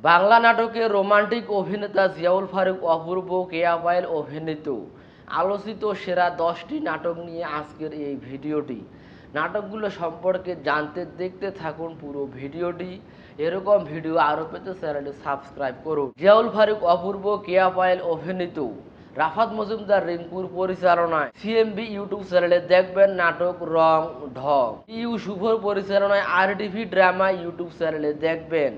বাংলা নাটকে রোমান্টিক অভিনেতা জিয়াউল ফারুক অপূর্ব, কেয়া পায়েল অভিনীত আলোচিত সেরা 10টি নাটক নিয়ে আজকের এই ভিডিওটি। নাটকগুলো সম্পর্কে জানতে দেখতে থাকুন পুরো ভিডিওটি। এরকম ভিডিও আরও পেতে চ্যানেলটি সাবস্ক্রাইব করুন। জিয়াউল ফারুক অপূর্ব, কেয়া পায়েল অভিনীত রাফাত মজুমদার রিঙ্কুর পরিচালনায় সিএমবি ইউটিউব চ্যানেলে দেখবেন নাটক রং ঢং। ইউ শুভর পরিচালনায় আরটিভি ড্রামা ইউটিউব চ্যানেলে দেখবেন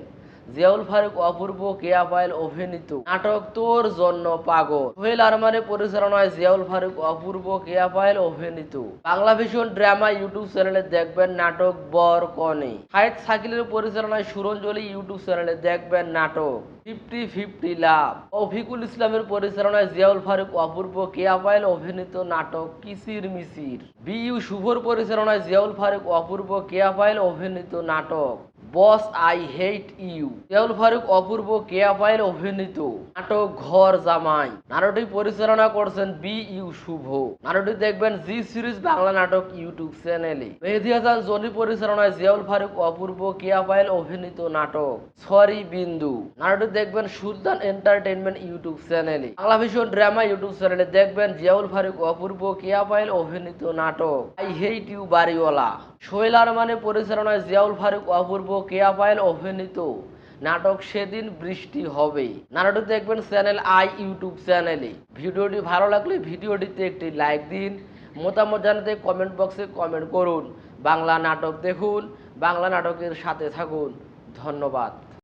জিয়াউল ফারুক অপূর্ব, কেয়া পায়েল অভিনীত নাটক তোর জন্য পাগল। সোহেল আরমানের পরিচালনায় জিয়াউল ফারুক অপূর্ব, কেয়া পায়েল অভিনীত বাংলা ভিশন ড্রামা ইউটিউব চ্যানেলে দেখবেন নাটক বর কনে। হায়েত শাকিলের পরিচালনায় সুরঞ্জলি ইউটিউব চ্যানেলে দেখবেন নাটক 50-50 লাভ। অফিকুল ইসলামের পরিচালনায় জিয়াউল ফারুক অপূর্ব, কেয়া পায়েল অভিনীত নাটক কিসির মিসির। বিইউ শুভর পরিচালনায় জিয়াউল ফারুক অপূর্ব, কেয়া পায়েল অভিনীত নাটক boss I hate you. Ziaul Faruk Apurba, Keya Payel অভিনীত নাটক ঘর জামাই। নাটকটি পরিচালনা করছেন বিইউ শুভ। নাটকটি দেখবেন জি সিরিজ বাংলা নাটক ইউটিউব চ্যানেলে। মেহেদী হাসান জনি পরিচালনায় জিয়াউল ফারুক অপূর্ব, কেয়া পায়েল অভিনীত নাটক সরি বিন্দু। নাটকটি দেখবেন সুলতান এন্টারটেইনমেন্ট ইউটিউব চ্যানেলে। বাংলা ভিশন ড্রামা ইউটিউব চ্যানেলে দেখবেন জিয়াউল ফারুক অপূর্ব, কেয়া পায়েল অভিনীত নাটক আই হেট ইউ বাড়িওয়ালা। সোহেল আরমানের পরিচালনায় জিয়াউল ফারুক অপূর্ব, কেয়া পায়েল অভিনীত নাটক সেদিন বৃষ্টি হবে। নাটকটি দেখবেন চ্যানেল আই ইউটিউব চ্যানেলে। ভিডিওটি ভালো লাগলে ভিডিওটিতে একটি লাইক দিন। মতামত জানাতে কমেন্ট বক্সে কমেন্ট করুন। বাংলা নাটক দেখুন, বাংলা নাটকের সাথে থাকুন। ধন্যবাদ।